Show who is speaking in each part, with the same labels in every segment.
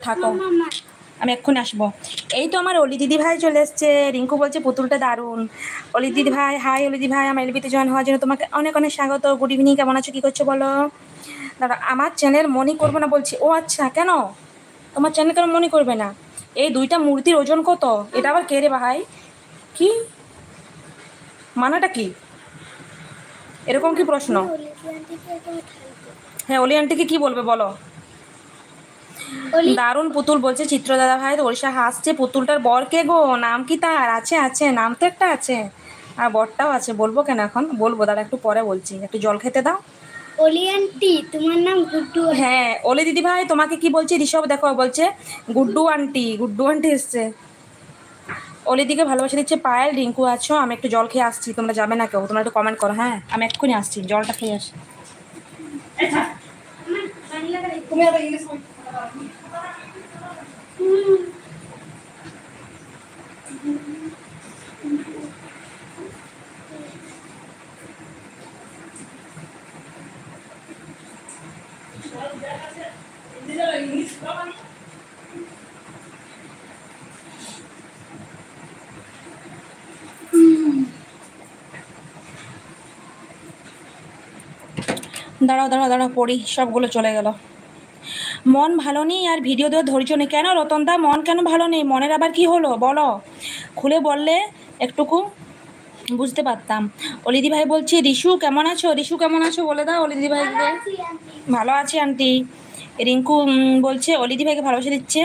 Speaker 1: থাকো, আমি এক্ষুনি আসবো। এই তো আমার অলি দিদি ভাই চলে এসছে। রিঙ্কু বলছে পুতুলটা দারুণ। অলি দিদি ভাই, হাই অলি দিদি ভাই, আমার এলবিতে জয়েন হওয়ার জন্য তোমাকে অনেক অনেক স্বাগত। গুড ইভিনিং, কেমন আছো, কি করছো বলো? দাদা আমার চ্যানেল মনি করবো না বলছি। ও আচ্ছা, কেন তোমার চ্যানেল কেন মনি করবে না? এই দুইটা মূর্তির ওজন কত? এটা আবার কে রে ভাই? কি মানাটা কি? এরকম কি প্রশ্ন? হ্যাঁ, অলি আন্টিকে কি বলবে বলো? দারুণ পুতুল বলছে চিত্র দাদা ভাই। ওড়িশা হাসছে। পুতুলটার বর কে গো? নাম কি তার? আছে আছে, নাম তো একটা আছে, আর বরটাও আছে। বলবো কেন এখন? বলবো, দাঁড়া একটু পরে বলছি, একটু জল খেতে দাও।
Speaker 2: অলি আন্টি, তোমার নাম গুড্ডু?
Speaker 1: হ্যাঁ অলি দিদি ভাই, তোমাকে কি বলছে ঋষভ? দেখো বলছে গুড্ডু আন্টি, গুড্ডু আন্টি এসছে। অলি দিকে ভালোবাসা দিচ্ছে পায়েল। রিঙ্কু আছো? আমি একটু জল খেয়ে আসছি, তোমরা যাবে না কেউ? তোমরা একটু কমেন্ট করো। হ্যাঁ আমি এক্ষুনি আসছি, জলটা খেয়ে আসি। দাঁড়াও দাঁড়াও দাঁড়াও, পড়ি, সবগুলো চলে গেল। মন ভালো নেই আর ভিডিও দেওয়ার ধৈর্য নেই। কেন রতনদা, মন কেন ভালো নেই? মনের আবার কি হলো বলো? খুলে বললে একটুকু বুঝতে পারতাম। অলিদি ভাই বলছি রিশু কেমন আছো? রিশু কেমন আছো বলে দাও অলিদি ভাইকে। ভালো আছি আন্টি। রিঙ্কু বলছে অলিদি ভাইকে ভালোবাসা দিচ্ছে।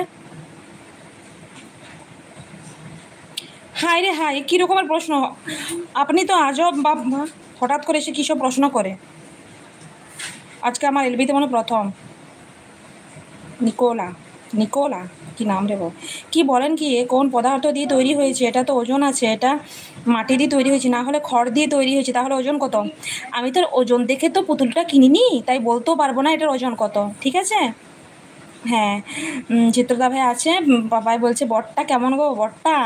Speaker 1: হাই রে হাই, কী রকমের প্রশ্ন! আপনি তো আজব বাবা, হঠাৎ করে এসে কী সব প্রশ্ন করে। আজকে আমার এলবিতে মনে প্রথম। নিকোলা, নিকোলা কি নাম রে? কি বলেন কি? এ কোন পদার্থ দিয়ে তৈরি হয়েছে? এটা তো ওজন আছে, এটা মাটি দিয়ে তৈরি হয়েছে, না হলে খড় দিয়ে তৈরি হয়েছে, তাহলে ওজন কত? আমি তো ওজন দেখে তো পুতুলটা কিনিনি, তাই বলতেও পারবো না এটার ওজন কত, ঠিক আছে? হ্যাঁ চিত্রদা ভাই আছে। বাবাই বলছে বরটা কেমন গো? বরটা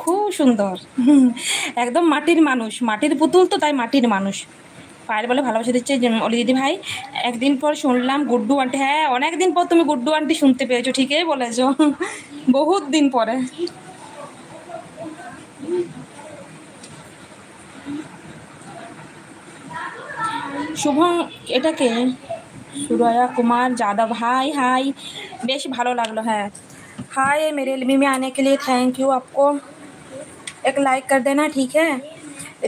Speaker 1: খুব সুন্দর। একদম মাটির মানুষ, মাটির পুতুল তো, তাই মাটির মানুষ। পায়েল বলে ভালোবাসা দিচ্ছে অলি দিদি ভাই। একদিন পর শুনলাম গুড্ডু আন্টি। হ্যাঁ অনেক দিন পর তুমি গুড্ডু আন্টি শুনতে পেয়েছো, ঠিকই বলেছো। বহুত দিন পরে। শুভম, এটাকে সুরায়া कुमार যাদব। हाय हाय, বেশ ভালো লাগলো। হ্যাঁ हाय, मेरे एलबी में आने के लिए थैंक यू। आपको एक लाइक कर देना, ठीक है?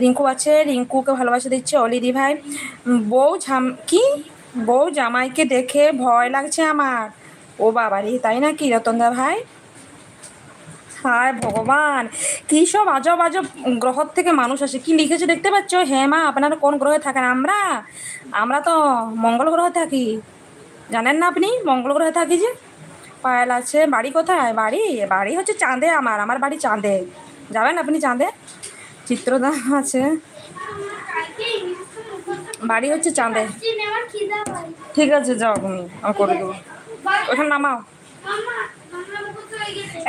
Speaker 1: রিঙ্কু আছে, রিঙ্কুকে ভালোবাসা দিচ্ছে অলি দি ভাই। কি বউ জামাইকে দেখে ভয় লাগছে আমার। ও বাবা রে, তাই নাকি রতনদা ভাই? হায় ভগবান, কী সব আজব আজব গ্রহ থেকে মানুষ আসে। কি লিখেছে দেখতে পাচ্ছ? হ্যাঁ মা, আপনারা কোন গ্রহে থাকেন? আমরা আমরা তো মঙ্গল গ্রহে থাকি। জানেন না আপনি? মঙ্গল গ্রহে থাকি যে। পায়েল আছে। বাড়ি কোথায়? বাড়ি বাড়ি হচ্ছে চাঁদে। আমার আমার বাড়ি চাঁদে। যাবেন আপনি চাঁদে? চিত্রদা আছে। বাড়ি হচ্ছে চাঁদে। ঠিক আছে যাও, তুমি আমি করে দেবো। ওখানে নামাও।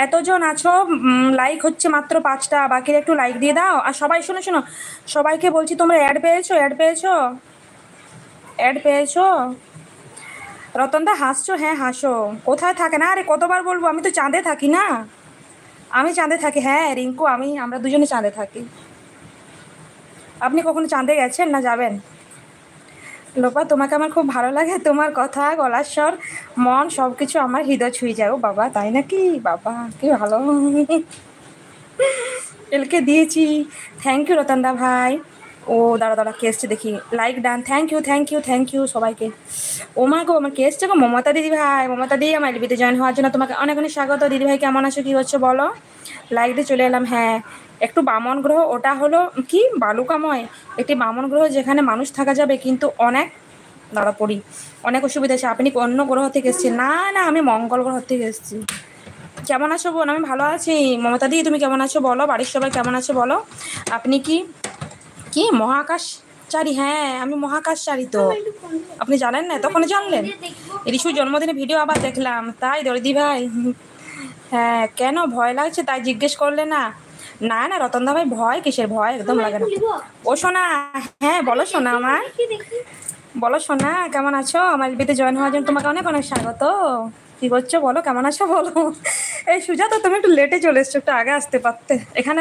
Speaker 1: এতজন আছো, লাইক হচ্ছে মাত্র 5টা, বাকির একটু লাইক দিয়ে দাও। আর সবাই শোনো শোনো, সবাইকে বলছি তোমরা অ্যাড পেয়েছো? অ্যাড পেয়েছো? অ্যাড পেয়েছো? রতনদা হাসছো? হ্যাঁ হাসো। কোথায় থাকে না? আরে কতবার বলবো, আমি তো চাঁদে থাকি না। আমি চাঁদে থাকি। হ্যাঁ রিঙ্কু, আমরা দুজনে চাঁদে থাকি। আপনি কখনো চাঁদে গেছেন না যাবেন? লোপা, তোমাকে আমার খুব ভালো লাগে। তোমার কথা, গলার স্বর, মন সব কিছু আমার হৃদয় ছুঁয়ে যায়। ও বাবা, তাই নাকি? বাবা কি ভালো। এলকে দিয়েছি। থ্যাংক ইউ রতনদা ভাই। ও দাঁড়া দাঁড়া, কে এসছে দেখি। Like done, thank you thank you thank you সবাইকে। ও মা গো, আমার কে এসছে গো? মমতা দিদি ভাই। মমতা দিদি, আমার এলবিতে জয়েন হওয়ার জন্য তোমাকে অনেক অনেক স্বাগত। দিদি ভাই কেমন আছো, কী হচ্ছে বলো? লাইক দিয়ে চলে এলাম। হ্যাঁ একটু বামন গ্রহ, ওটা হলো কি বালুকাময় একটি বামন গ্রহ, যেখানে মানুষ থাকা যাবে কিন্তু অনেক, দাঁড়া পড়ি, অনেক অসুবিধা আছে। আপনি অন্য গ্রহ থেকে এসেছেন? না না, আমি মঙ্গল গ্রহ থেকে এসেছি। কেমন আছো বোন? আমি ভালো আছি। মমতা দি, তুমি কেমন আছো বলো? বাড়ির সবাই কেমন আছে বলো? আপনি কি কি মহাকাশচারী? হ্যাঁ আমি মহাকাশচারী। তো আপনি জানেন না? তখন জানলেন? রিশুর জন্মদিনে ভিডিও আবার দেখলাম, তাই দর্দি ভাই। হ্যাঁ কেন ভয় লাগছে তাই জিজ্ঞেস করলে না? না না রতনদা ভাই, ভয় কিসের? ভয় একদম লাগে না। ও সোনা, হ্যাঁ বলো সোনা আমার, বলো সোনা কেমন আছো? আমার এলবিতে জয়েন হওয়ার জন্য তোমাকে অনেক অনেক স্বাগত। কি করছো বলো, কেমন আছো বলো। এই সুজাতা, তুমি একটু লেটে চলে এসছো, একটু আগে আসতে পারতে। এখানে